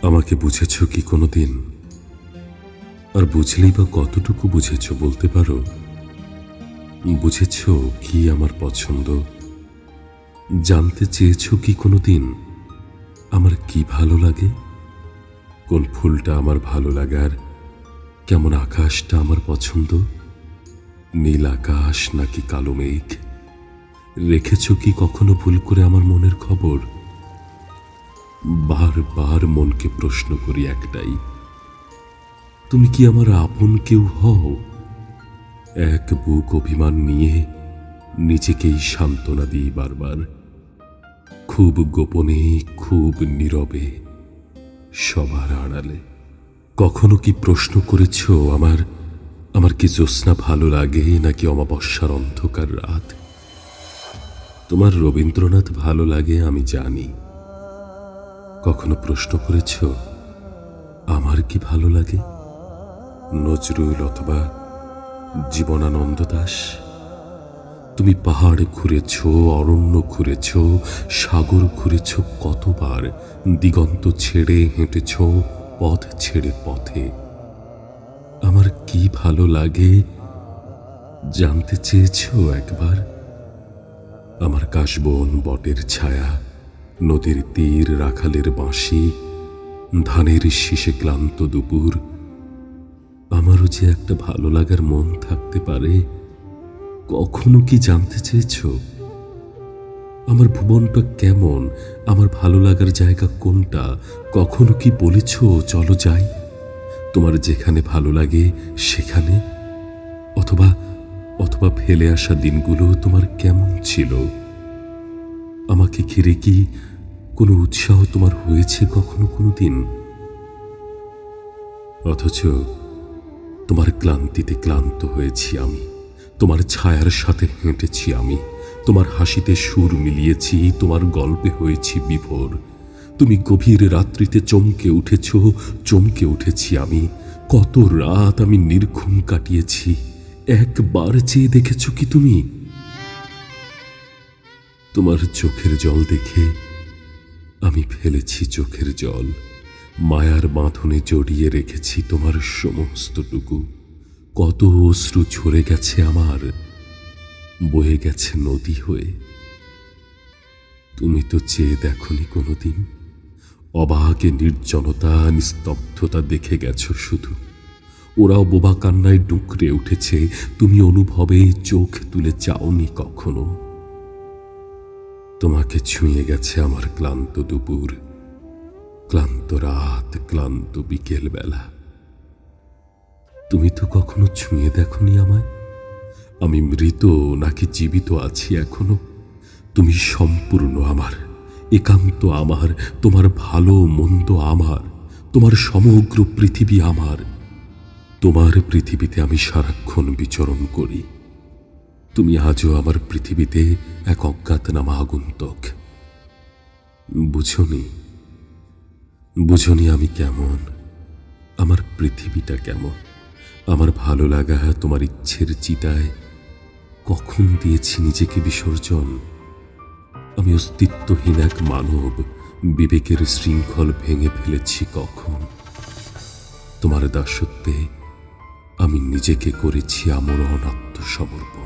আমাকে বুঝেছ কি কোনোদিন? আর বুঝলেই বা কতটুকু বুঝেছ বলতে পারো? বুঝেছ কি আমার পছন্দ? জানতে চেয়েছ কি কোনোদিন আমার কি ভালো লাগে? কোন ফুলটা আমার ভালো লাগার? কেমন আকাশটা আমার পছন্দ? নীল আকাশ নাকি কালো মেঘ? রেখেছ কি কখনো ভুল করে আমার মনের খবর? বারবার মনকে প্রশ্ন করি একটাই, তুমি কি আমার আপন কেউ হও? এক বুক অভিমান নিয়ে নিজেকেই সান্ত্বনা দিই বারবার, খুব গোপনে, খুব নীরবে, সবার আড়ালে। কখনো কি প্রশ্ন করেছ আমার আমার কি জ্যোৎস্না ভালো লাগে নাকি অমাবস্যার অন্ধকার রাত? তোমার রবীন্দ্রনাথ ভালো লাগে আমি জানি। কখনো প্রশ্ন করেছ আমার কি ভালো লাগে? নজরুল অথবা জীবনানন্দ দাশ? তুমি পাহাড় ঘুরেছ, অরণ্য ঘুরেছ, সাগর ঘুরেছ কতবার, দিগন্ত ছেড়ে হেঁটেছ পথ ছেড়ে পথে। আমার কি ভালো লাগে জানতে চেয়েছ একবার? আমার কাশবন, বটের ছায়া, নদীর তীর, রাখালের বাঁশি, ধানের শীষে ক্লান্ত দুপুর। আমারও যে একটা ভালো লাগার মন থাকতে পারে, কখনো কি জানতে চেয়েছ? আমার ভুবনটা কেমন, আমার ভালো লাগার জায়গা কোনটা? কখনো কি বলেছ চলো যাই, তোমার যেখানে ভালো লাগে সেখানে? অথবা অথবা ফেলে আসা দিনগুলো তোমার কেমন ছিল? আমাকে ঘিরে কি কোনো উৎসাহ তোমার হয়েছে কখনো কোনো দিন? অথচ তোমার ক্লান্তিতে ক্লান্ত হয়েছি আমি, তোমার ছায়ার সাথে হেঁটেছি আমি, তোমার হাসিতে সুর মিলিয়েছি, তোমার গল্পে হয়েছি বিভোর। তুমি গভীর রাত্রিতে চমকে উঠেছ, চমকে উঠেছি আমি। কত রাত আমি নির্ঘুম কাটিয়েছি, একবার চেয়ে দেখেছ কি তুমি? তোমার চোখের জল দেখে আমি ফেলেছি চোখের জল, মায়ার বাঁধনে জড়িয়ে রেখেছি তোমার সমস্তটুকু। কত অশ্রু ঝরে গেছে আমার, বয়ে গেছে নদী হয়ে। তুমি তো চেয়ে দেখনি কোনোদিন, অবাকে নির্জনতা, নিস্তব্ধতা দেখে গেছো শুধু। ওরাও বোবা কান্নায় ডুকরে উঠেছে, তুমি অনুভবে চোখ তুলে চাওনি কখনো। তোমাকে ছুঁয়ে গেছে আমার ক্লান্ত দুপুর, ক্লান্ত রাত, ক্লান্ত বিকেল বেলা। তুমি তো কখনো ছুঁয়ে দেখনি আমায়। আমি মৃত নাকি জীবিত আছি এখনো, তুমি সম্পূর্ণ আমার, একান্ত আমার। তোমার ভালো মন্দ আমার, তোমার সমগ্র পৃথিবী আমার। তোমার পৃথিবীতে আমি সারাক্ষণ বিচরণ করি। তুমি আজও আমার পৃথিবীতে এক অজ্ঞাতনামা আগন্তুক। বুঝনি, বুঝনি আমি কেমন, আমার পৃথিবীটা কেমন। আমার ভালো লাগা তোমার ইচ্ছের চিতায় কখন দিয়েছি নিজেকে বিসর্জন। আমি অস্তিত্বহীন এক মানব, বিবেকের শৃঙ্খল ভেঙে ফেলেছি কখন। তোমার দাসত্বে আমি নিজেকে করেছি আমরণ আত্মসমর্পণ।